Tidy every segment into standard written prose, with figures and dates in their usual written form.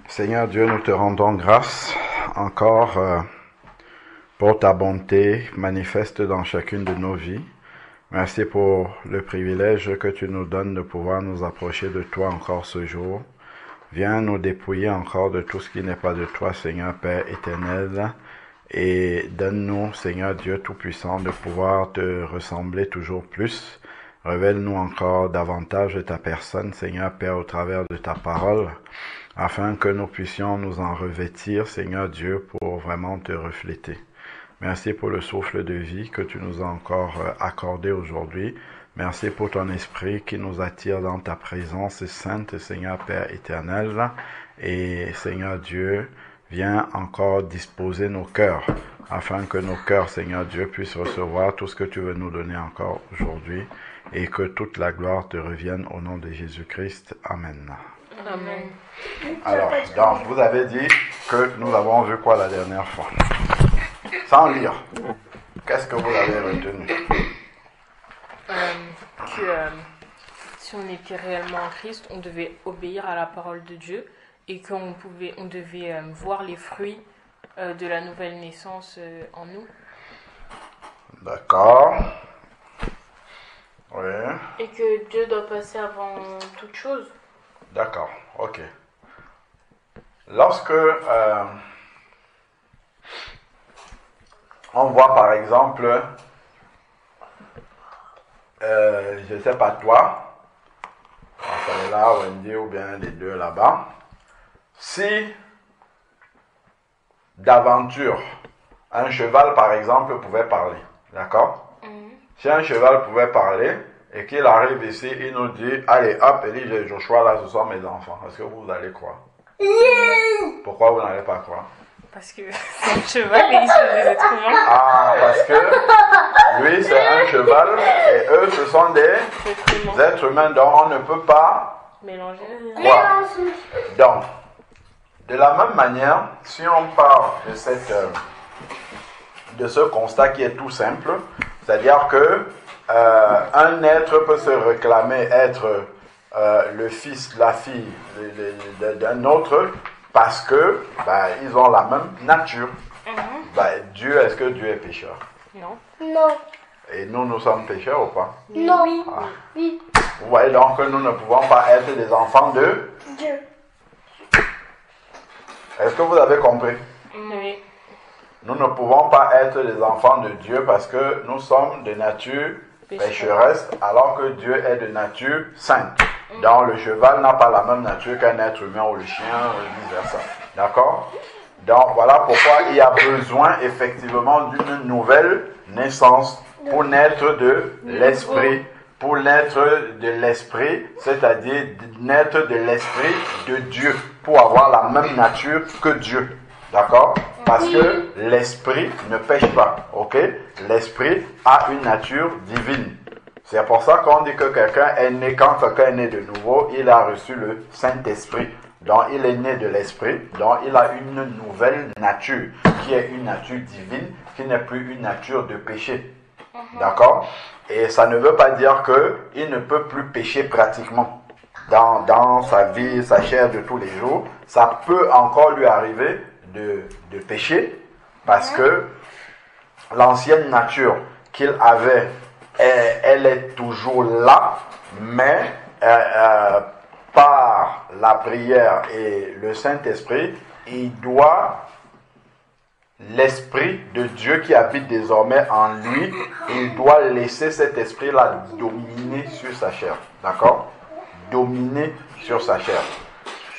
Seigneur Dieu, nous te rendons grâce encore pour ta bonté manifeste dans chacune de nos vies. Merci pour le privilège que tu nous donnes de pouvoir nous approcher de toi encore ce jour. Viens nous dépouiller encore de tout ce qui n'est pas de toi, Seigneur Père éternel, et donne-nous, Seigneur Dieu Tout-Puissant, de pouvoir te ressembler toujours plus. Révèle-nous encore davantage de ta personne, Seigneur Père, au travers de ta parole, afin que nous puissions nous en revêtir, Seigneur Dieu, pour vraiment te refléter. Merci pour le souffle de vie que tu nous as encore accordé aujourd'hui. Merci pour ton esprit qui nous attire dans ta présence sainte, Seigneur Père éternel. Et Seigneur Dieu, viens encore disposer nos cœurs, afin que nos cœurs, Seigneur Dieu, puissent recevoir tout ce que tu veux nous donner encore aujourd'hui, et que toute la gloire te revienne au nom de Jésus-Christ. Amen. Amen. Alors, donc, vous avez dit que nous avons vu quoi la dernière fois? Sans lire, qu'est-ce que vous avez retenu? Si on était réellement en Christ, on devait obéir à la parole de Dieu et qu'on devait voir les fruits de la nouvelle naissance en nous. D'accord. Oui. Et que Dieu doit passer avant toute chose. D'accord, ok. Lorsque on voit par exemple, je ne sais pas toi, là, Wendy ou bien les deux là-bas, si d'aventure un cheval par exemple pouvait parler, d'accord? Si un cheval pouvait parler et qu'il arrive ici, il nous dit, allez hop, Élie et Joshua, là ce sont mes enfants, est-ce que vous allez croire? Pourquoi vous n'allez pas croire? Parce que c'est un cheval et ils sont des êtres humains. Ah, parce que lui c'est un cheval et eux ce sont des êtres humains, donc on ne peut pas mélanger. croire. Donc, de la même manière, si on part de ce constat qui est tout simple, c'est-à-dire que un être peut se réclamer être le fils, la fille d'un autre parce que ils ont la même nature. Dieu, est-ce que Dieu est pécheur? Non. Non. Et nous sommes pécheurs ou pas? Non. Ah. Oui. Vous voyez donc que nous ne pouvons pas être des enfants de Dieu. Est-ce que vous avez compris? Oui. Nous ne pouvons pas être des enfants de Dieu parce que nous sommes de nature pécheresse alors que Dieu est de nature sainte. Donc le cheval n'a pas la même nature qu'un être humain ou le chien ou vice-versa. D'accord? Donc voilà pourquoi il y a besoin effectivement d'une nouvelle naissance pour naître de l'esprit. Pour naître de l'esprit, c'est-à-dire naître de l'esprit de Dieu, pour avoir la même nature que Dieu. D'accord? Parce que l'esprit ne pêche pas, ok? L'esprit a une nature divine. C'est pour ça qu'on dit que quelqu'un est né, quand quelqu'un est né de nouveau, il a reçu le Saint-Esprit. Donc il est né de l'esprit, donc il a une nouvelle nature, qui est une nature divine, qui n'est plus une nature de péché. D'accord? Et ça ne veut pas dire qu'il ne peut plus pécher pratiquement dans sa vie, sa chair de tous les jours. Ça peut encore lui arriver de pécher parce que l'ancienne nature qu'il avait, elle est toujours là, mais par la prière et le Saint-Esprit, il doit l'Esprit de Dieu qui habite désormais en lui, il doit laisser cet esprit-là dominer sur sa chair. D'accord? Dominer sur sa chair.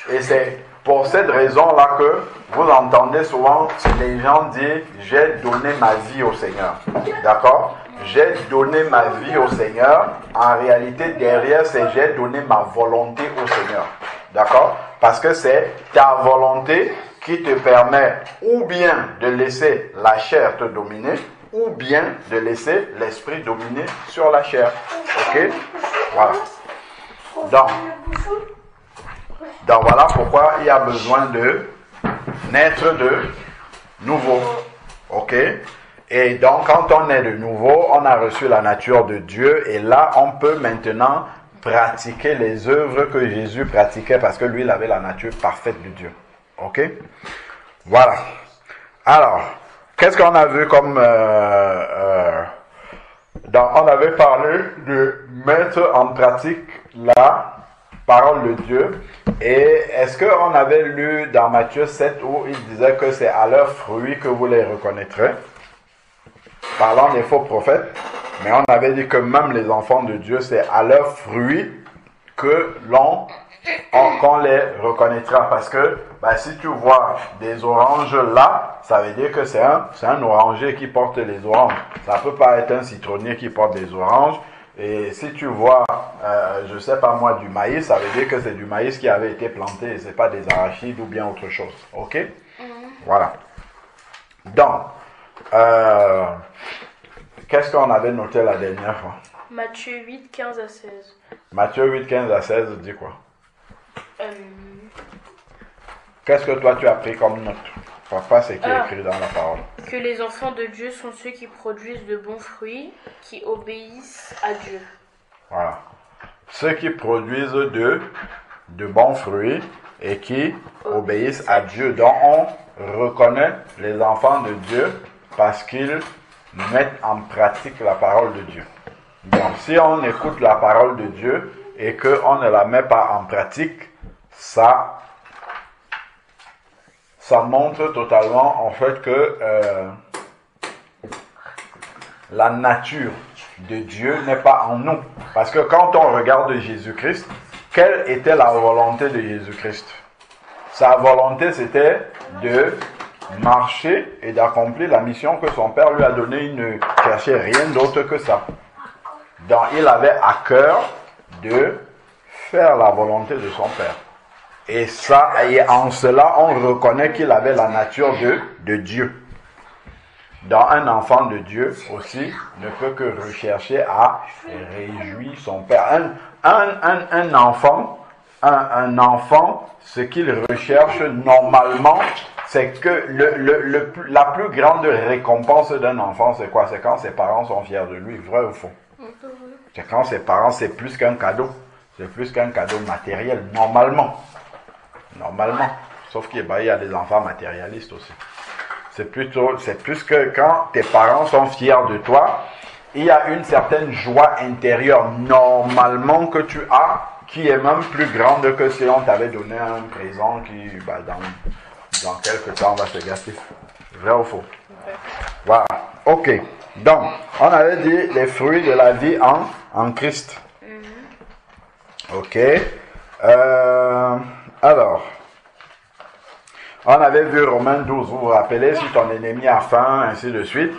Et c'est pour cette raison-là que vous entendez souvent les gens dire « j'ai donné ma vie au Seigneur ». D'accord? J'ai donné ma vie au Seigneur. En réalité, derrière, c'est « j'ai donné ma volonté au Seigneur ». D'accord? Parce que c'est ta volonté qui te permet ou bien de laisser la chair te dominer, ou bien de laisser l'esprit dominer sur la chair. Ok? Voilà. Donc voilà pourquoi il y a besoin de naître de nouveau. Ok? Et donc quand on est de nouveau, on a reçu la nature de Dieu, et là on peut maintenant pratiquer les œuvres que Jésus pratiquait parce que lui, il avait la nature parfaite de Dieu. Ok? Voilà. Alors, qu'est-ce qu'on a vu comme... on avait parlé de mettre en pratique la parole de Dieu. Et est-ce qu'on avait lu dans Matthieu 7 où il disait que c'est à leurs fruits que vous les reconnaîtrez, parlant des faux prophètes, mais on avait dit que même les enfants de Dieu, c'est à leurs fruits que qu'on les reconnaîtra. Parce que si tu vois des oranges là, ça veut dire que c'est un oranger qui porte les oranges. Ça ne peut pas être un citronnier qui porte des oranges. Et si tu vois, je sais pas moi, du maïs, ça veut dire que c'est du maïs qui avait été planté et c'est pas des arachides ou bien autre chose. Ok? Voilà. Donc, qu'est-ce qu'on avait noté la dernière fois? Matthieu 8, 15 à 16. Matthieu 8, 15 à 16 dit quoi? Qu'est-ce que toi tu as pris comme note? Pas ce qui est écrit dans la parole. Que les enfants de Dieu sont ceux qui produisent de bons fruits, qui obéissent à Dieu. Voilà. Ceux qui produisent de bons fruits et qui obéissent à Dieu. Donc on reconnaît les enfants de Dieu parce qu'ils mettent en pratique la parole de Dieu. Donc si on écoute la parole de Dieu et qu'on ne la met pas en pratique, ça montre totalement en fait que la nature de Dieu n'est pas en nous. Parce que quand on regarde Jésus-Christ, quelle était la volonté de Jésus-Christ? Sa volonté, c'était de marcher et d'accomplir la mission que son Père lui a donnée. Il ne cherchait rien d'autre que ça. Donc il avait à cœur de faire la volonté de son Père. Et en cela, on reconnaît qu'il avait la nature de Dieu. Dans un enfant de Dieu aussi, ne peut que rechercher à réjouir son Père. Un enfant, ce qu'il recherche normalement, c'est que la plus grande récompense d'un enfant, c'est quoi? C'est quand ses parents sont fiers de lui, vrai ou faux? C'est quand ses parents, c'est plus qu'un cadeau. C'est plus qu'un cadeau matériel, normalement. Sauf qu'il y a des enfants matérialistes aussi. C'est plus que quand tes parents sont fiers de toi, il y a une certaine joie intérieure, normalement, que tu as, qui est même plus grande que si on t'avait donné un présent qui, dans quelques temps, va se gâter. Vrai ou faux? Voilà. Ok. Donc, on avait dit les fruits de la vie en Christ. Ok. Alors, on avait vu Romains 12, vous vous rappelez, si ton ennemi a faim, ainsi de suite.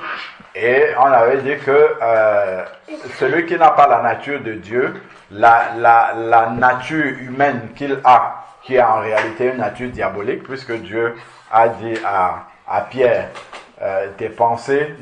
Et on avait dit que celui qui n'a pas la nature de Dieu, la nature humaine qu'il a, qui est en réalité une nature diabolique, puisque Dieu a dit à Pierre, tes pensées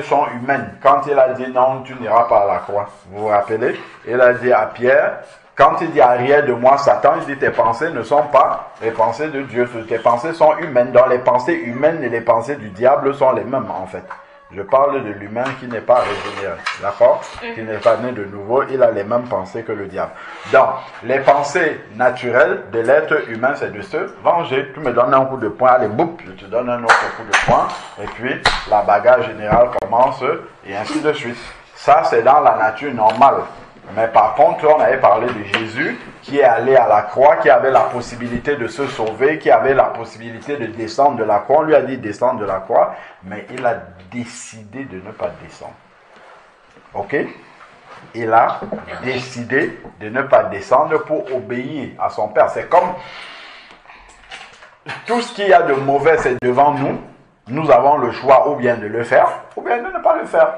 sont humaines. Quand il a dit non, tu n'iras pas à la croix. Vous vous rappelez? Il a dit à Pierre, quand il dit arrière de moi Satan, il dit tes pensées ne sont pas les pensées de Dieu. Tes pensées sont humaines. Donc les pensées humaines et les pensées du diable sont les mêmes en fait. Je parle de l'humain qui n'est pas régénéré, d'accord? Qui n'est pas né de nouveau, il a les mêmes pensées que le diable. Donc, les pensées naturelles de l'être humain, c'est de se venger. Tu me donnes un coup de poing, allez, boum, je te donne un autre coup de poing, et puis la bagarre générale commence, et ainsi de suite. Ça, c'est dans la nature normale. Mais par contre, on avait parlé de Jésus qui est allé à la croix, qui avait la possibilité de se sauver, qui avait la possibilité de descendre de la croix. On lui a dit descendre de la croix, mais il a décidé de ne pas descendre. Ok? Il a décidé de ne pas descendre pour obéir à son Père. C'est comme tout ce qu'il y a de mauvais, c'est devant nous. Nous avons le choix ou bien de le faire, ou bien de ne pas le faire.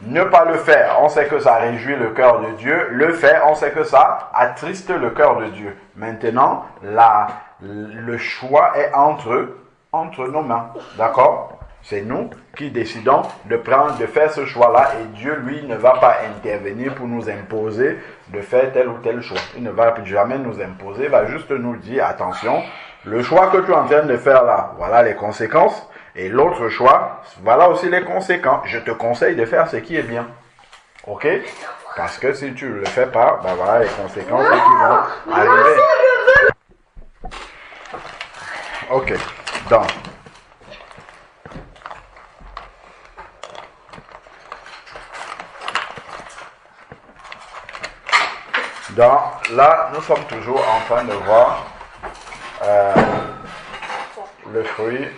Ne pas le faire, on sait que ça réjouit le cœur de Dieu. Le faire, on sait que ça attriste le cœur de Dieu. Maintenant, le choix est entre nos mains. D'accord? C'est nous qui décidons de faire ce choix-là et Dieu, lui, ne va pas intervenir pour nous imposer de faire tel ou tel choix. Il ne va jamais nous imposer, il va juste nous dire, attention, le choix que tu es en train de faire là, voilà les conséquences. Et l'autre choix, voilà aussi les conséquences. Je te conseille de faire ce qui est bien. Ok? Parce que si tu ne le fais pas, ben voilà les conséquences qui vont arriver. Ok, donc. Donc là, nous sommes toujours en train de voir le fruit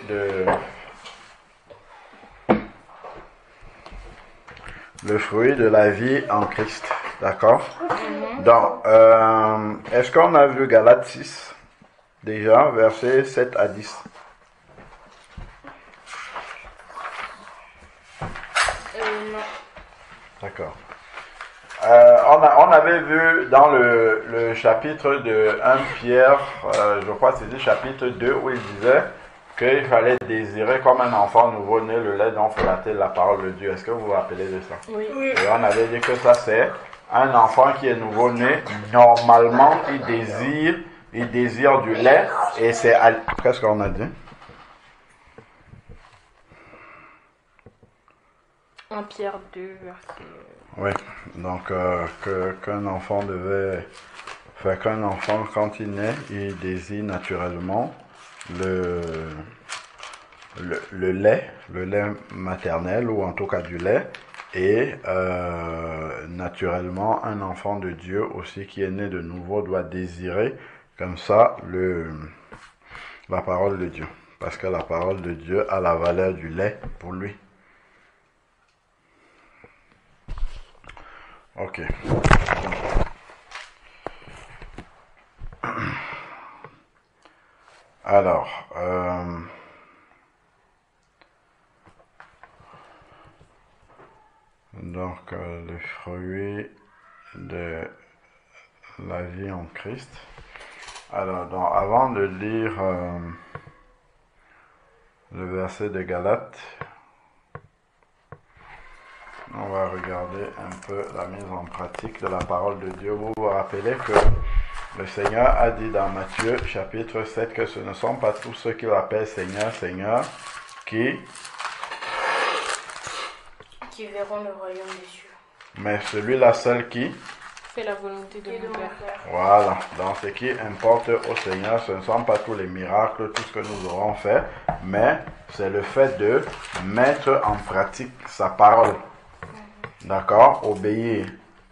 de la vie en Christ. D'accord? Donc, est-ce qu'on a vu Galates 6 déjà, versets 7 à 10? Non. D'accord. On avait vu dans le chapitre de 1 Pierre, je crois que c'était chapitre 2, où il disait qu'il fallait désirer comme un enfant nouveau-né le lait dont flatter la parole de Dieu. Est-ce que vous vous rappelez de ça? Oui. Et on avait dit que ça c'est un enfant qui est nouveau-né. Normalement, il désire du lait et c'est... Qu'est-ce qu'on a dit? 1 Pierre 2, verset... Oui, donc qu'un enfant devait... Fait qu'un enfant, quand il naît, il désire naturellement le lait maternel, ou en tout cas du lait, et naturellement, un enfant de Dieu aussi qui est né de nouveau doit désirer comme ça la parole de Dieu. Parce que la parole de Dieu a la valeur du lait pour lui. Ok. Alors, donc le fruit de la vie en Christ. Alors, donc, avant de lire le verset de Galates, on va regarder un peu la mise en pratique de la parole de Dieu. Vous vous rappelez que le Seigneur a dit dans Matthieu chapitre 7 que ce ne sont pas tous ceux qui l'appellent Seigneur, Seigneur, qui verront le royaume des cieux. Mais celui-là seul qui fait la volonté de mon Père. Voilà, donc ce qui importe au Seigneur, ce ne sont pas tous les miracles, tout ce que nous aurons fait, mais c'est le fait de mettre en pratique sa parole. D'accord? Obéir.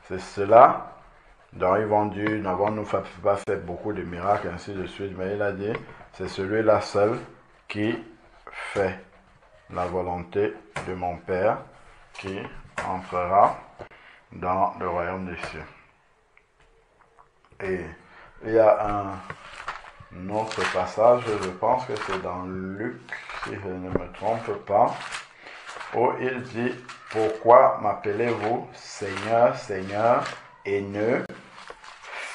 C'est cela. Donc ils vont dire, n'avons-nous pas fait beaucoup de miracles, ainsi de suite, mais il a dit, c'est celui-là seul qui fait la volonté de mon Père, qui entrera dans le royaume des cieux. Et il y a un autre passage, je pense que c'est dans Luc, si je ne me trompe pas, où il dit, pourquoi m'appelez-vous Seigneur, Seigneur, et ne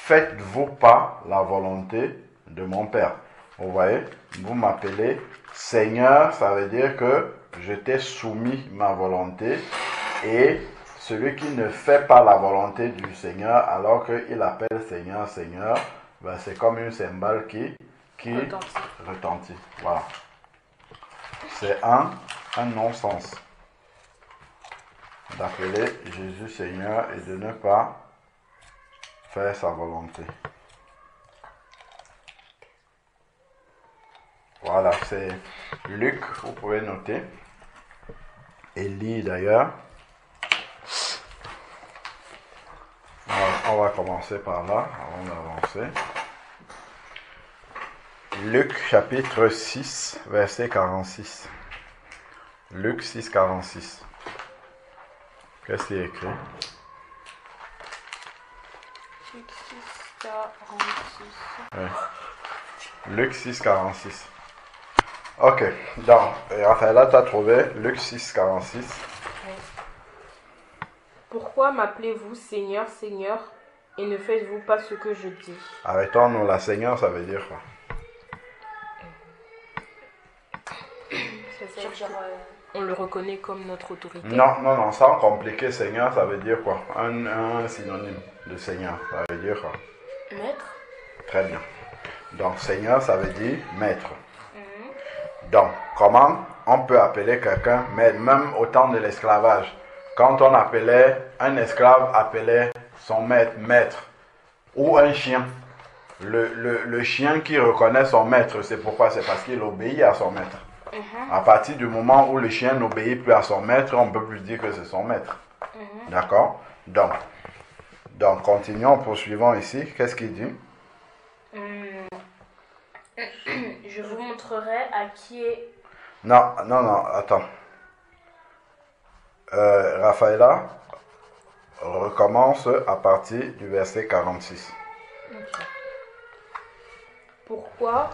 faites-vous pas la volonté de mon Père? Vous voyez, vous m'appelez Seigneur, ça veut dire que je t'ai soumis ma volonté, et celui qui ne fait pas la volonté du Seigneur, alors qu'il appelle Seigneur, Seigneur, ben c'est comme une cymbale qui retentit. Voilà. C'est un non-sens d'appeler Jésus Seigneur et de ne pas faire sa volonté. Voilà, c'est Luc, vous pouvez noter. Et lire d'ailleurs. On va commencer par là, avant d'avancer. Luc chapitre 6, verset 46. Luc 6, 46. Qu'est-ce qui est écrit? Luc 6, 46. Oui. Luc 6, 46. Ok, donc, Raphaël, tu as trouvé Luc 6, 46. Oui. Pourquoi m'appelez-vous Seigneur, Seigneur, et ne faites-vous pas ce que je dis? Arrêtons-nous, la Seigneur, ça veut dire quoi? C'est-à-dire on le reconnaît comme notre autorité. Non, sans compliquer, Seigneur, ça veut dire quoi? Un synonyme de Seigneur, ça veut dire quoi? Maître. Très bien. Donc, Seigneur, ça veut dire maître. Donc, comment on peut appeler quelqu'un maître, même au temps de l'esclavage? quand on appelait, un esclave appelait son maître, maître, ou un chien. Le chien qui reconnaît son maître, c'est pourquoi? C'est parce qu'il obéit à son maître. À partir du moment où le chien n'obéit plus à son maître, on ne peut plus dire que c'est son maître. D'accord? Donc, continuons, poursuivons ici. Qu'est-ce qu'il dit? Je vous montrerai à qui est... Non, attends. Raphaëla, recommence à partir du verset 46. Okay. Pourquoi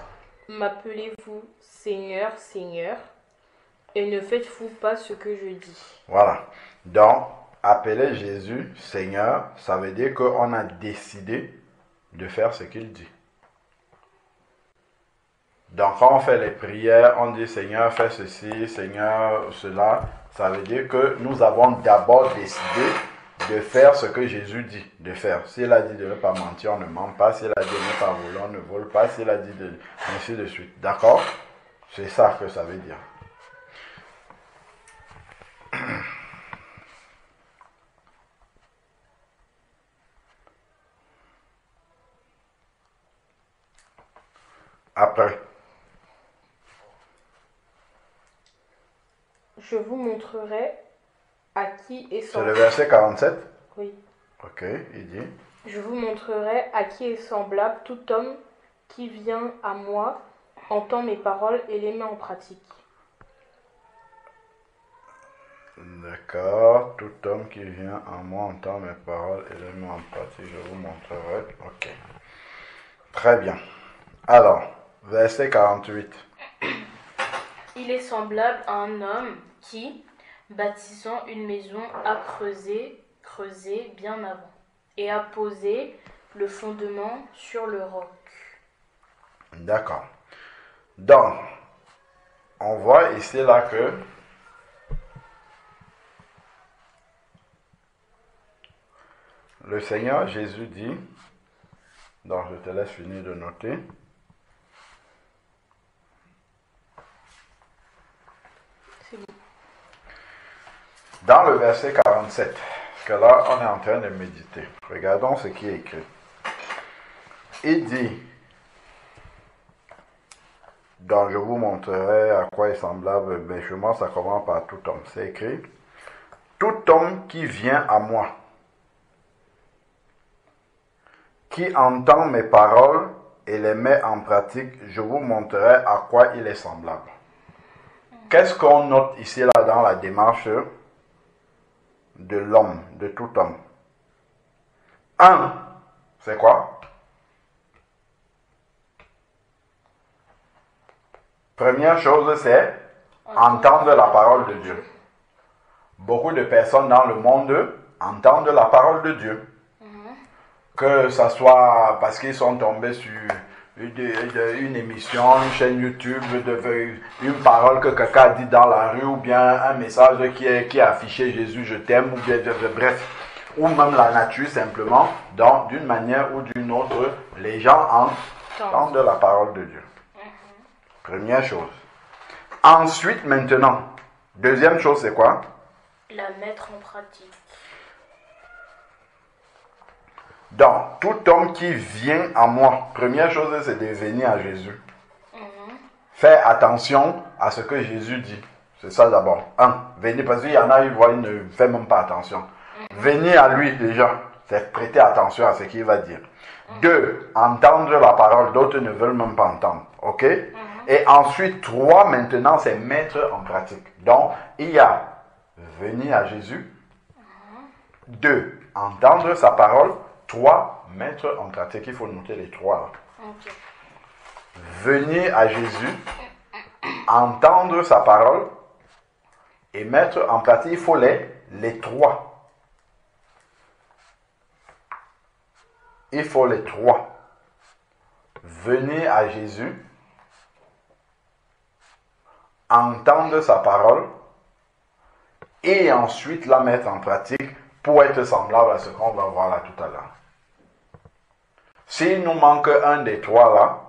m'appelez-vous Seigneur, Seigneur, et ne faites-vous pas ce que je dis? Voilà. Donc, appeler Jésus Seigneur, ça veut dire qu'on a décidé de faire ce qu'il dit. Donc, quand on fait les prières, on dit Seigneur, fais ceci, Seigneur, cela. Ça veut dire que nous avons d'abord décidé de faire ce que Jésus dit de faire. S'il a dit de ne pas mentir, on ne ment pas. S'il a dit de ne pas voler, on ne vole pas. S'il a dit de... ainsi de suite. D'accord? C'est ça que ça veut dire. Après. Je vous montrerai à qui est C'est semblable. le verset 47? Oui. Ok, il dit. Je vous montrerai à qui est semblable tout homme qui vient à moi, entend mes paroles et les met en pratique. D'accord, tout homme qui vient à moi entend mes paroles et les met en pratique, je vous montrerai. Ok. Très bien. Alors, verset 48. Il est semblable à un homme qui, bâtissant une maison, a creusé bien avant, et a posé le fondement sur le roc. D'accord. Donc, on voit ici là que le Seigneur Jésus dit, donc je te laisse finir de noter. C'est bon. Dans le verset 47, parce que là on est en train de méditer, regardons ce qui est écrit. Il dit, donc je vous montrerai à quoi est semblable, mais chez moi ça commence par tout homme, c'est écrit. Tout homme qui vient à moi, qui entend mes paroles et les met en pratique, je vous montrerai à quoi il est semblable. Qu'est-ce qu'on note ici là dans la démarche de l'homme, de tout homme? Un, c'est quoi? Première chose, c'est entendre la parole de Dieu. Beaucoup de personnes dans le monde entendent la parole de Dieu. Que ce soit parce qu'ils sont tombés sur une émission, une chaîne YouTube, une parole que quelqu'un a dit dans la rue, ou bien un message qui est affiché Jésus, je t'aime, ou bien bref, ou même la nature simplement. Donc, d'une manière ou d'une autre, les gens entendent la parole de Dieu. Première chose. Ensuite, maintenant, deuxième chose, c'est quoi? La mettre en pratique. Donc, tout homme qui vient à moi, première chose, c'est de venir à Jésus. Faire attention à ce que Jésus dit. C'est ça d'abord. Venir, parce qu'il y en a, ils voient, ils ne font même pas attention. Venir à lui déjà, c'est prêter attention à ce qu'il va dire. 2, entendre la parole, d'autres ne veulent même pas entendre. Ok? Et ensuite, 3, maintenant, c'est mettre en pratique. Donc, il y a venir à Jésus. 2, entendre sa parole. 3, mettre en pratique. Il faut noter les 3 là. Okay. Venir à Jésus, entendre sa parole et mettre en pratique. Il faut les 3. Il faut les 3. Venir à Jésus, entendre sa parole et ensuite la mettre en pratique pour être semblable à ce qu'on va voir là tout à l'heure. S'il nous manque un des 3 là,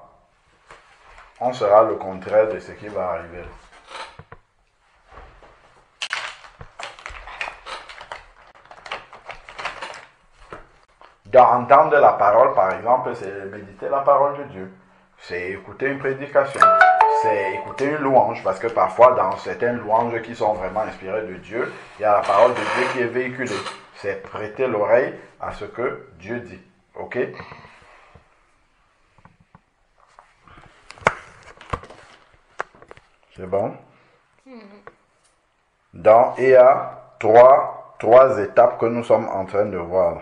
on sera le contraire de ce qui va arriver là. Donc, entendre la parole, par exemple, c'est méditer la parole de Dieu. C'est écouter une prédication. C'est écouter une louange. Parce que parfois, dans certaines louanges qui sont vraiment inspirées de Dieu, il y a la parole de Dieu qui est véhiculée. C'est prêter l'oreille à ce que Dieu dit. Ok? C'est bon? Donc, il y a trois étapes que nous sommes en train de voir.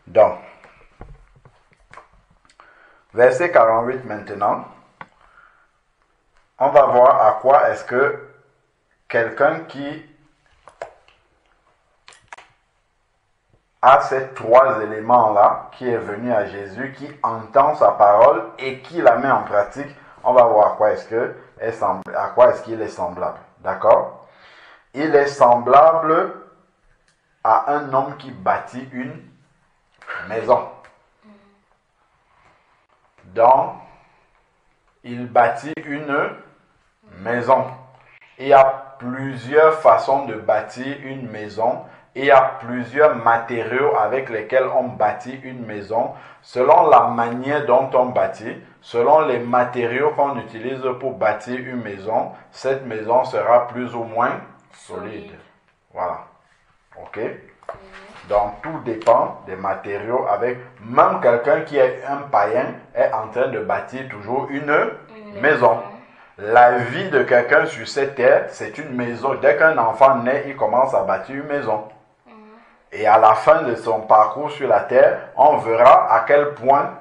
Donc, verset 48 maintenant, on va voir à quoi est-ce que quelqu'un qui a ces trois éléments-là, qui est venu à Jésus, qui entend sa parole et qui la met en pratique, on va voir à quoi est-ce qu'il est semblable. D'accord? Il est semblable à un homme qui bâtit une maison. Donc, il bâtit une maison. Il y a plusieurs façons de bâtir une maison. Il y a plusieurs matériaux avec lesquels on bâtit une maison. Selon la manière dont on bâtit, selon les matériaux qu'on utilise pour bâtir une maison, cette maison sera plus ou moins solide. Voilà. Ok? Donc, tout dépend des matériaux avec... Même quelqu'un qui est un païen est en train de bâtir toujours une maison. La vie de quelqu'un sur cette terre, c'est une maison. Dès qu'un enfant naît, il commence à bâtir une maison. Et à la fin de son parcours sur la terre, on verra à quel point,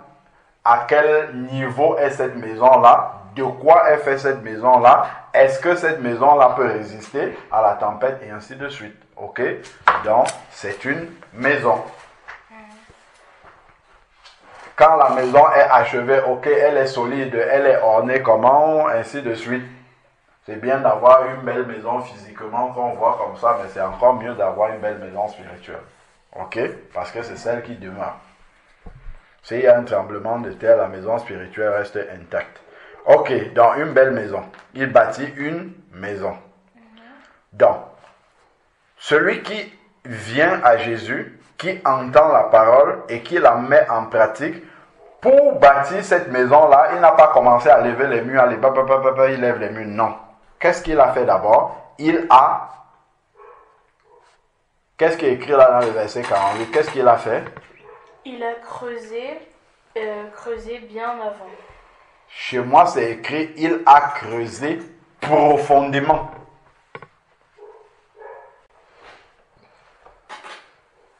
à quel niveau est cette maison-là, de quoi est faite cette maison-là, est-ce que cette maison-là peut résister à la tempête et ainsi de suite. Ok? Donc, c'est une maison. Quand la maison est achevée, ok, elle est solide, elle est ornée comment, ainsi de suite. C'est bien d'avoir une belle maison physiquement qu'on voit comme ça, mais c'est encore mieux d'avoir une belle maison spirituelle. Ok? Parce que c'est celle qui demeure. S'il y a un tremblement de terre, la maison spirituelle reste intacte. Ok, dans une belle maison. Il bâtit une maison. Donc, celui qui vient à Jésus, qui entend la parole et qui la met en pratique, pour bâtir cette maison-là, il n'a pas commencé à lever les murs, il lève les murs, non. Qu'est-ce qu'il a fait d'abord? Qu'est-ce qui est écrit là dans le verset 48? Qu'est-ce qu'il a fait? Il a creusé bien avant. Chez moi, c'est écrit, il a creusé profondément.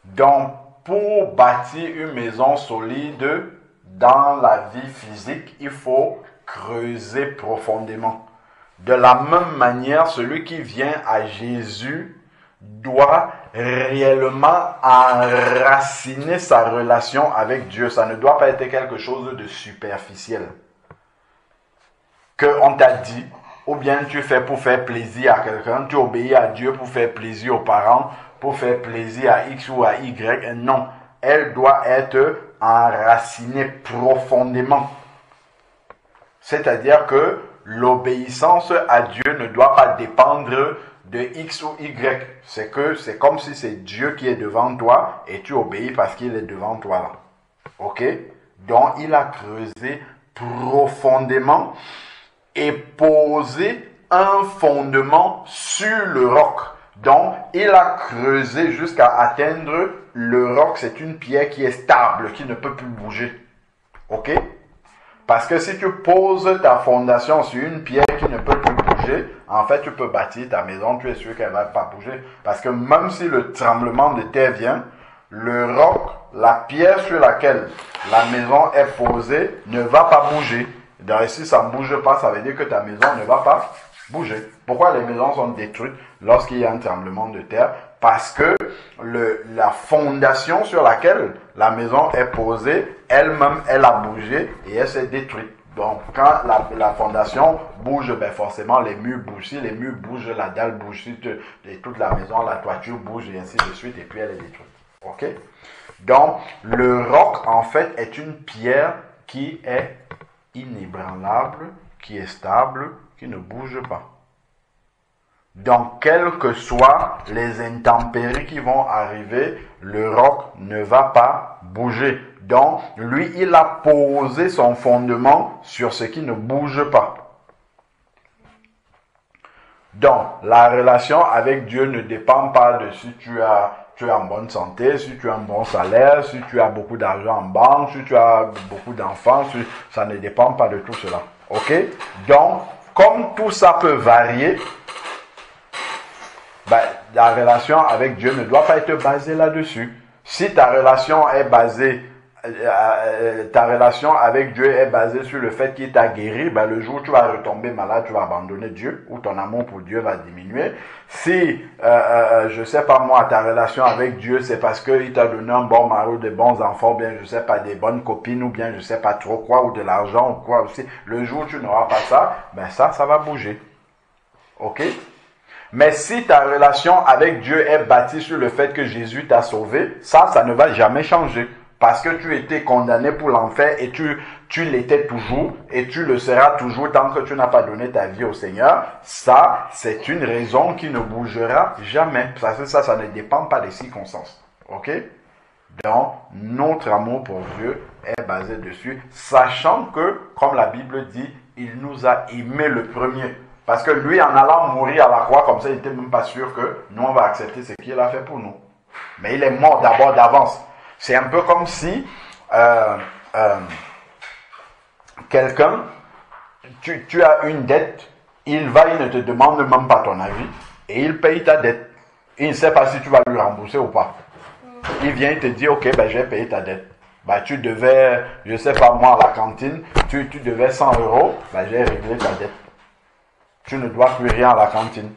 Donc, pour bâtir une maison solide dans la vie physique, il faut creuser profondément. De la même manière, celui qui vient à Jésus doit réellement enraciner sa relation avec Dieu. Ça ne doit pas être quelque chose de superficiel. Qu'on t'a dit, ou bien tu fais pour faire plaisir à quelqu'un, tu obéis à Dieu pour faire plaisir aux parents, pour faire plaisir à X ou à Y. Non, elle doit être enracinée profondément. C'est-à-dire que l'obéissance à Dieu ne doit pas dépendre de X ou Y. C'est comme si c'est Dieu qui est devant toi et tu obéis parce qu'il est devant toi là. Ok? Donc il a creusé profondément et posé un fondement sur le roc. Donc il a creusé jusqu'à atteindre le roc. C'est une pierre qui est stable, qui ne peut plus bouger. Ok? Parce que si tu poses ta fondation sur une pierre qui ne peut plus bouger, en fait, tu peux bâtir ta maison, tu es sûr qu'elle ne va pas bouger. Parce que même si le tremblement de terre vient, le roc, la pierre sur laquelle la maison est posée, ne va pas bouger. Donc, si ça ne bouge pas, ça veut dire que ta maison ne va pas bouger. Pourquoi les maisons sont détruites lorsqu'il y a un tremblement de terre? Parce que la fondation sur laquelle la maison est posée, elle-même, elle a bougé et elle s'est détruite. Donc, quand la fondation bouge, ben forcément, les murs bougent. Si les murs bougent, la dalle bouge. Si toute la maison, la toiture bouge et ainsi de suite. Et puis, elle est détruite. OK? Donc, le roc, en fait, est une pierre qui est inébranlable, qui est stable, qui ne bouge pas. Donc, quelles que soient les intempéries qui vont arriver, le roc ne va pas bouger. Donc, lui, il a posé son fondement sur ce qui ne bouge pas. Donc, la relation avec Dieu ne dépend pas de si tu es en bonne santé, si tu as un bon salaire, si tu as beaucoup d'argent en banque, si tu as beaucoup d'enfants, ça ne dépend pas de tout cela. Ok? Donc, comme tout ça peut varier, la relation avec Dieu ne doit pas être basée là-dessus. Si ta relation est basée, ta relation avec Dieu est basée sur le fait qu'il t'a guéri, le jour où tu vas retomber malade, tu vas abandonner Dieu, ou ton amour pour Dieu va diminuer. Si, je sais pas moi, ta relation avec Dieu, c'est parce qu'il t'a donné un bon mari, de bons enfants, ou bien, je sais pas, des bonnes copines, ou bien, je sais pas trop quoi, ou de l'argent, ou quoi aussi. Le jour où tu n'auras pas ça, ça va bouger. Ok? Mais si ta relation avec Dieu est bâtie sur le fait que Jésus t'a sauvé, ça ne va jamais changer. Parce que tu étais condamné pour l'enfer et tu l'étais toujours et tu le seras toujours tant que tu n'as pas donné ta vie au Seigneur. Ça, c'est une raison qui ne bougera jamais. Parce que ça ne dépend pas des circonstances. Ok? Donc, notre amour pour Dieu est basé dessus, sachant que, comme la Bible dit, il nous a aimés le premier. Parce que lui, en allant mourir à la croix, comme ça, il n'était même pas sûr que nous, on va accepter ce qu'il a fait pour nous. Mais il est mort d'abord d'avance. C'est un peu comme si quelqu'un, tu as une dette, il ne te demande même pas ton avis, et il paye ta dette. Il ne sait pas si tu vas lui rembourser ou pas. Il vient te dire, ok, je vais payer ta dette. Tu devais, je ne sais pas moi, à la cantine, tu devais 100 €, j'ai réglé ta dette. Tu ne dois plus rien à la cantine.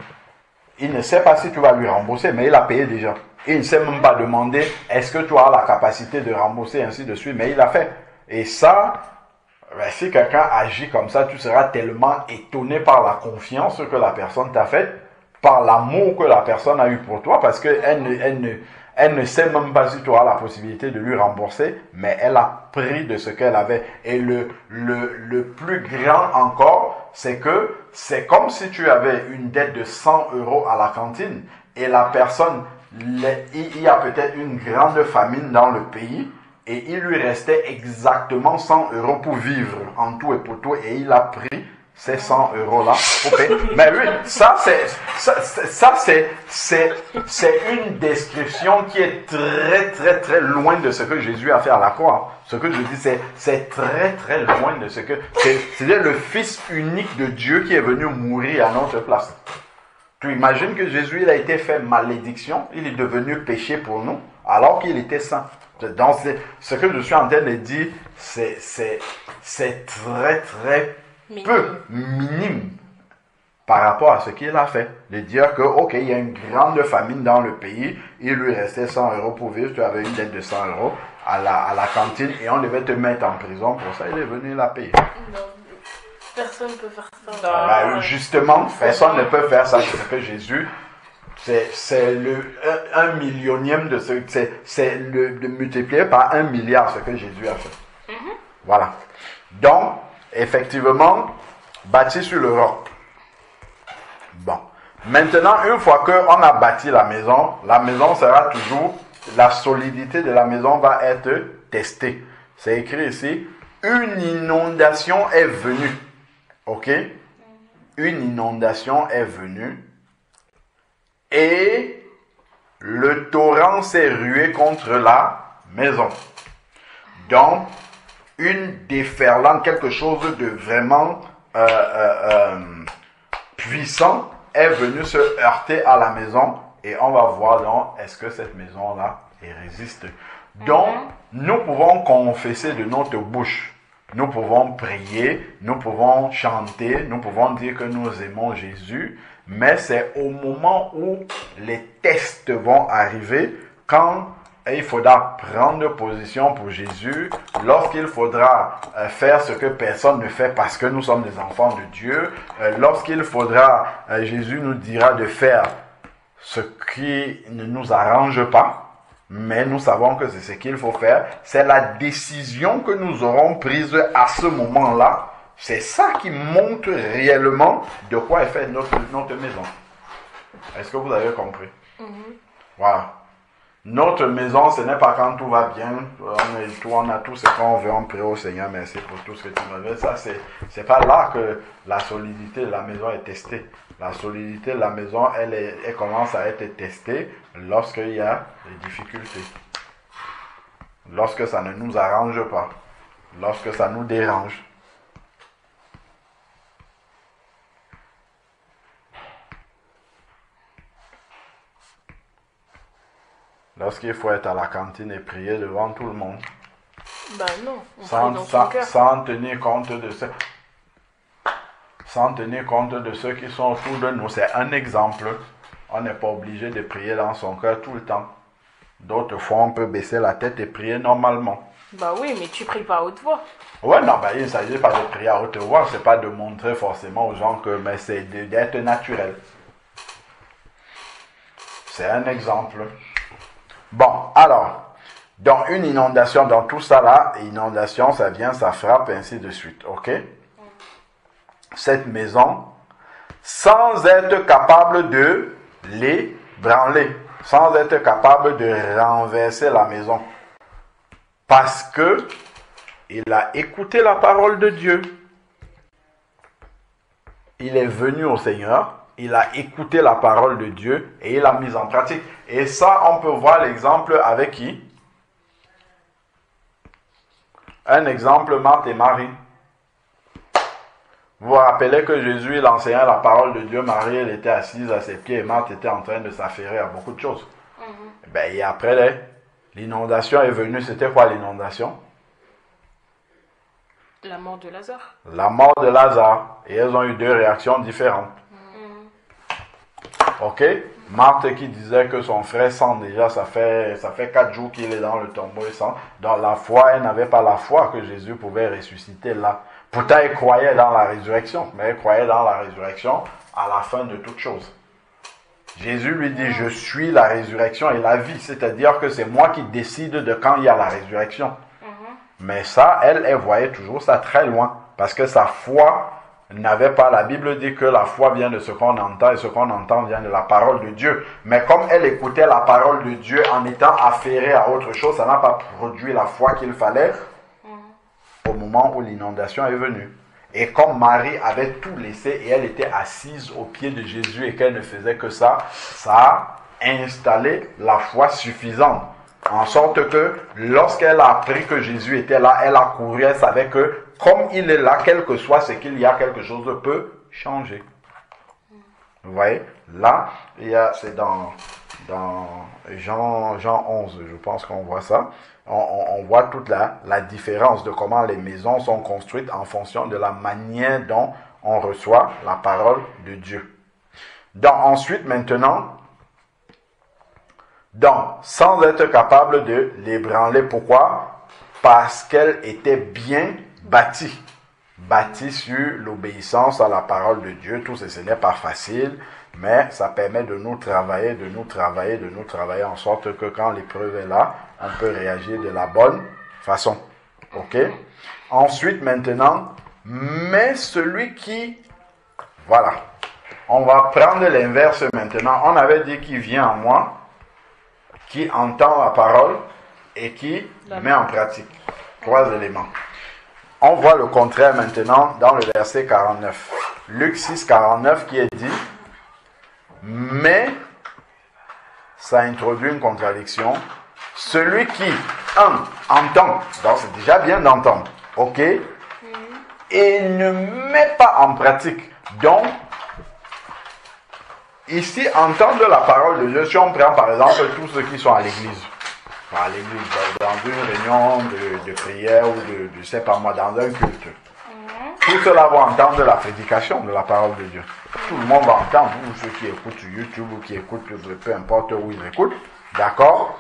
Il ne sait pas si tu vas lui rembourser, mais il a payé déjà. Il ne s'est même pas demandé, est-ce que tu as la capacité de rembourser, ainsi de suite, mais il a fait. Et ça, si quelqu'un agit comme ça, tu seras tellement étonné par la confiance que la personne t'a faite, par l'amour que la personne a eu pour toi, parce qu'elle ne sait même pas si tu auras la possibilité de lui rembourser, mais elle a pris de ce qu'elle avait. Et le plus grand encore, c'est que c'est comme si tu avais une dette de 100 € à la cantine, et la personne, il y a peut-être une grande famine dans le pays, et il lui restait exactement 100 € pour vivre en tout et pour tout, et il a pris ces 100 € là pour payer. Mais oui, ça c'est une description qui est très très très loin de ce que Jésus a fait à la croix. Ce que je dis, c'est très très loin de ce que c'est le Fils unique de Dieu qui est venu mourir à notre place. Tu imagines que Jésus, il a été fait malédiction, il est devenu péché pour nous, alors qu'il était saint. Donc, ce que je suis en train de dire, c'est très très minime par rapport à ce qu'il a fait. De dire que, ok, il y a une grande famine dans le pays, il lui restait 100 € pour vivre, tu avais une dette de 100 € à la cantine et on devait te mettre en prison pour ça, il est venu la payer. Non, personne ne peut faire ça. Justement, personne ne peut faire ça, c'est ce que Jésus... C'est le 1 millionième de ce... C'est de multiplier par 1 milliard ce que Jésus a fait. Voilà. Donc, effectivement, bâti sur le roc. Bon. Maintenant, une fois qu'on a bâti la maison sera toujours... La solidité de la maison va être testée. C'est écrit ici, une inondation est venue. Ok? Une inondation est venue. Et le torrent s'est rué contre la maison. Donc, une déferlante, quelque chose de vraiment puissant est venu se heurter à la maison. Et on va voir donc, est-ce que cette maison-là résiste. Donc, nous pouvons confesser de notre bouche. Nous pouvons prier, nous pouvons chanter, nous pouvons dire que nous aimons Jésus. Mais c'est au moment où les tests vont arriver, quand il faudra prendre position pour Jésus, lorsqu'il faudra faire ce que personne ne fait parce que nous sommes des enfants de Dieu, lorsqu'il faudra, Jésus nous dira de faire ce qui ne nous arrange pas, mais nous savons que c'est ce qu'il faut faire, c'est la décision que nous aurons prise à ce moment-là. C'est ça qui montre réellement de quoi est faite notre maison. Est-ce que vous avez compris? Voilà. Notre maison, ce n'est pas quand tout va bien, on a tout ce qu'on veut, on prie au Seigneur, merci pour tout ce que tu me donnes. Ça, c'est pas là que la solidité de la maison est testée. La solidité de la maison, elle commence à être testée lorsqu'il y a des difficultés. Lorsque ça ne nous arrange pas. Lorsque ça nous dérange. Lorsqu'il faut être à la cantine et prier devant tout le monde. Ben non, on prie dans son cœur. Sans tenir compte de ça. Sans tenir compte de ceux qui sont autour de nous. C'est un exemple. On n'est pas obligé de prier dans son cœur tout le temps. D'autres fois, on peut baisser la tête et prier normalement. Bah oui, mais tu pries pas à haute voix. Ouais, non, ben, il ne s'agit pas de prier à haute voix. C'est pas de montrer forcément aux gens que, mais c'est d'être naturel. C'est un exemple. Bon, alors, dans une inondation, dans tout ça là, inondation, ça vient, ça frappe, ainsi de suite, ok? Cette maison, sans être capable de l'ébranler, sans être capable de renverser la maison, parce que il a écouté la parole de Dieu. Il est venu au Seigneur, il a écouté la parole de Dieu et il l'a mise en pratique. Et ça, on peut voir l'exemple avec qui? Un exemple, Marthe et Marie. Vous vous rappelez que Jésus, il enseignait la parole de Dieu. Marie, elle était assise à ses pieds et Marthe était en train de s'affairer à beaucoup de choses. Et après, l'inondation est venue. C'était quoi l'inondation? La mort de Lazare. La mort de Lazare. Et elles ont eu deux réactions différentes. Ok? Marthe qui disait que son frère sent déjà, ça fait 4 jours qu'il est dans le tombeau et sent. Dans la foi, elle n'avait pas la foi que Jésus pouvait ressusciter là. Pourtant, elle croyait dans la résurrection. Mais elle croyait dans la résurrection à la fin de toute chose. Jésus lui dit, je suis la résurrection et la vie. C'est-à-dire que c'est moi qui décide de quand il y a la résurrection. Mais ça, elle voyait toujours ça très loin. Parce que sa foi n'avait pas, la Bible dit que la foi vient de ce qu'on entend et ce qu'on entend vient de la parole de Dieu. Mais comme elle écoutait la parole de Dieu en étant affairée à autre chose, ça n'a pas produit la foi qu'il fallait au moment où l'inondation est venue. Et comme Marie avait tout laissé et elle était assise aux pieds de Jésus et qu'elle ne faisait que ça, ça a installé la foi suffisante. En sorte que lorsqu'elle a appris que Jésus était là, elle a couru, elle savait que comme il est là, quel que soit ce qu'il y a, quelque chose peut changer. Vous voyez? Là, c'est dans Jean 11, je pense qu'on voit ça. On voit toute la différence de comment les maisons sont construites en fonction de la manière dont on reçoit la parole de Dieu. Donc ensuite, maintenant, sans être capable de l'ébranler. Pourquoi? Parce qu'elle était bien bâtie. Bâtie sur l'obéissance à la parole de Dieu. Tout ce n'est pas facile, mais ça permet de nous travailler, en sorte que quand l'épreuve est là, on peut réagir de la bonne façon. Ok? Ensuite, maintenant, mais celui qui... Voilà. On va prendre l'inverse maintenant. On avait dit qu'il vient en moi, qui entend la parole et qui met en pratique. 3 éléments. On voit le contraire maintenant dans le verset 49. Luc 6, 49 qui est dit, mais ça introduit une contradiction. Celui qui, entend, donc c'est déjà bien d'entendre, ok, et ne met pas en pratique. Donc, ici, entendre la parole de Dieu, si on prend par exemple tous ceux qui sont à l'église, dans une réunion de prière ou je sais pas moi, dans un culte, tout cela va entendre la prédication de la parole de Dieu. Tout le monde va entendre, ou ceux qui écoutent sur YouTube ou qui écoutent, peu importe où ils écoutent, d'accord?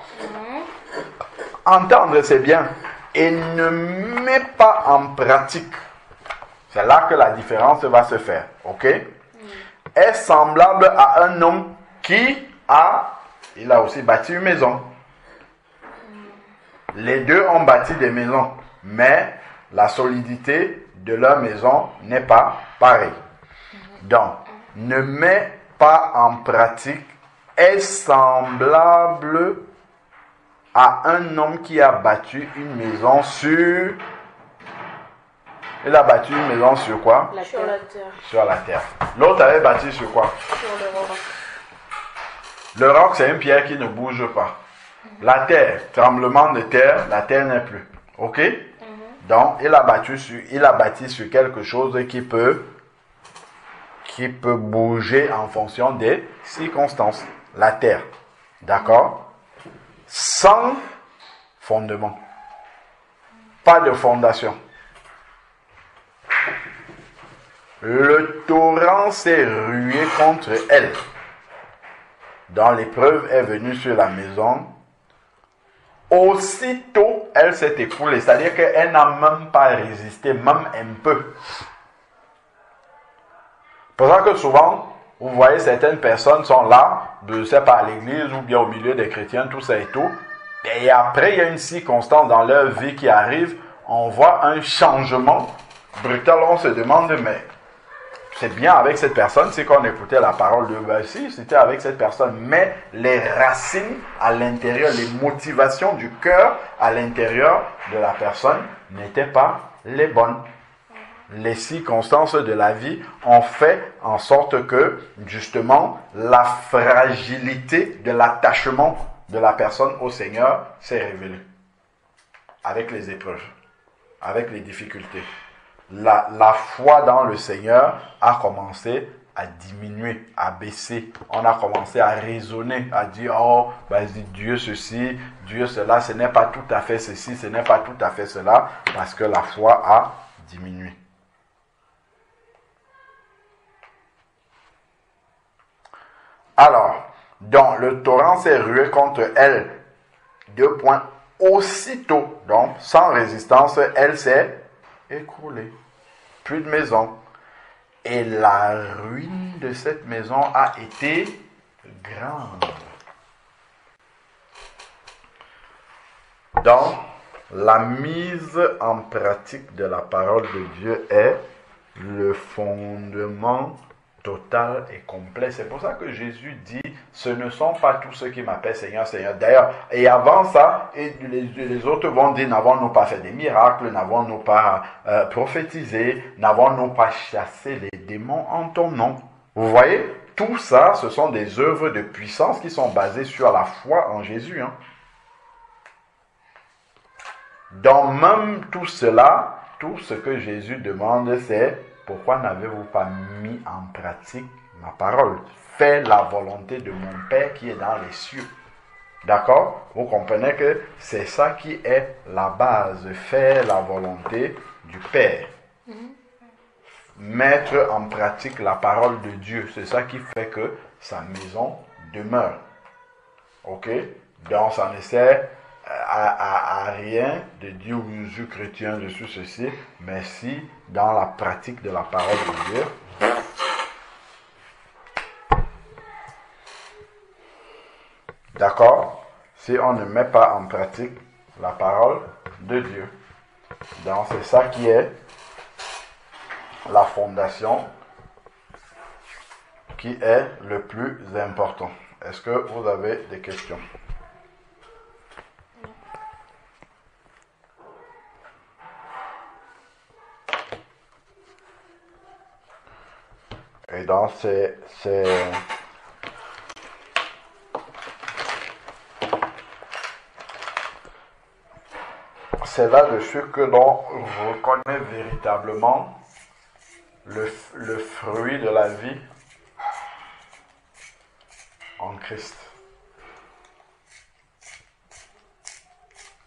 Entendre, c'est bien, et ne met pas en pratique. C'est là que la différence va se faire, ok? Est semblable à un homme qui il a aussi bâti une maison. Les deux ont bâti des maisons, mais la solidité de leur maison n'est pas pareille. Donc, ne met pas en pratique est semblable à un homme qui a bâti une maison sur... Il a bâti une maison sur quoi? Sur la terre. Sur la terre. L'autre avait bâti sur quoi? Sur le roc. Le roc, c'est une pierre qui ne bouge pas. La terre, tremblement de terre, la terre n'est plus. Ok? Donc, il a bâti sur quelque chose qui peut bouger en fonction des circonstances. La terre. D'accord? Sans fondement. Pas de fondation. Le torrent s'est rué contre elle. Dans l'épreuve est venue sur la maison. Aussitôt, elle s'est écoulée. C'est-à-dire qu'elle n'a même pas résisté, même un peu. C'est pour ça que souvent, vous voyez certaines personnes sont là, je ne sais pas, à l'église ou bien au milieu des chrétiens, tout ça et tout. Et après, il y a une circonstance dans leur vie qui arrive. On voit un changement brutal. On se demande, mais c'est bien avec cette personne, c'est qu'on écoutait la parole de ben, si, c'était avec cette personne, mais les racines à l'intérieur, les motivations du cœur à l'intérieur de la personne n'étaient pas les bonnes. Les circonstances de la vie ont fait en sorte que, justement, la fragilité de l'attachement de la personne au Seigneur s'est révélée. Avec les épreuves, avec les difficultés. La foi dans le Seigneur a commencé à diminuer, à baisser. On a commencé à raisonner, à dire, oh, vas-y, Dieu ceci, Dieu cela, ce n'est pas tout à fait ceci, ce n'est pas tout à fait cela, parce que la foi a diminué. Alors, donc, le torrent s'est rué contre elle. 2 points. Aussitôt, donc, sans résistance, elle s'est écroulée. Plus de maison. Et la ruine de cette maison a été grande. Donc, la mise en pratique de la parole de Dieu est le fondement total et complet. C'est pour ça que Jésus dit, ce ne sont pas tous ceux qui m'appellent Seigneur, Seigneur. D'ailleurs, et avant ça, et les autres vont dire, n'avons-nous pas fait des miracles, n'avons-nous pas prophétisé, n'avons-nous pas chassé les démons en ton nom? Vous voyez, tout ça, ce sont des œuvres de puissance qui sont basées sur la foi en Jésus. Hein. Dans même tout cela, tout ce que Jésus demande, c'est pourquoi n'avez-vous pas mis en pratique ma parole? Fais la volonté de mon Père qui est dans les cieux. D'accord? Vous comprenez que c'est ça qui est la base. Faire la volonté du Père. Mettre en pratique la parole de Dieu. C'est ça qui fait que sa maison demeure. Ok? Donc ça ne sert à rien de dire oui, je suis chrétien, je suis ceci, mais si dans la pratique de la parole de Dieu, d'accord, si on ne met pas en pratique la parole de Dieu, donc c'est ça qui est la fondation qui est le plus important. Est-ce que vous avez des questions? Et donc, c'est là-dessus que l'on reconnaît véritablement le fruit de la vie en Christ.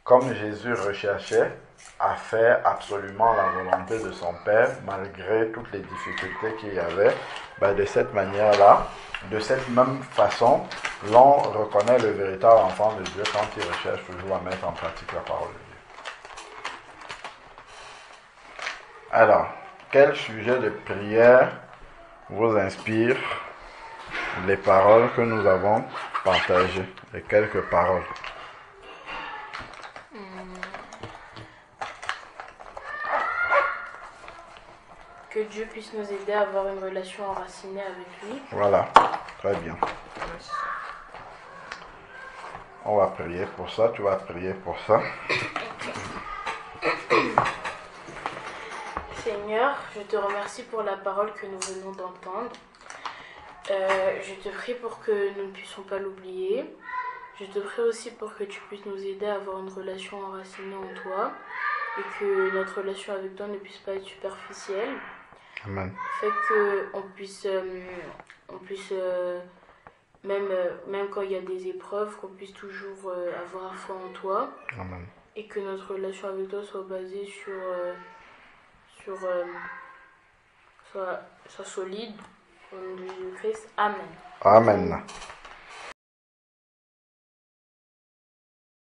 Comme Jésus recherchait à faire absolument la volonté de son Père, malgré toutes les difficultés qu'il y avait, de cette manière-là, de cette même façon, l'on reconnaît le véritable enfant de Dieu quand il recherche toujours à mettre en pratique la parole de Dieu. Alors, quel sujet de prière vous inspire les paroles que nous avons partagées, les quelques paroles? Que Dieu puisse nous aider à avoir une relation enracinée avec lui. Voilà. Très bien. On va prier pour ça. Tu vas prier pour ça. Seigneur, je te remercie pour la parole que nous venons d'entendre. Je te prie pour que nous ne puissions pas l'oublier. Je te prie aussi pour que tu puisses nous aider à avoir une relation enracinée en toi et que notre relation avec toi ne puisse pas être superficielle. Amen. Fait qu'on puisse, même quand il y a des épreuves, qu'on puisse toujours avoir foi en toi. Amen. Et que notre relation avec toi soit basée soit solide. Au nom de Jésus-Christ. Amen. Amen.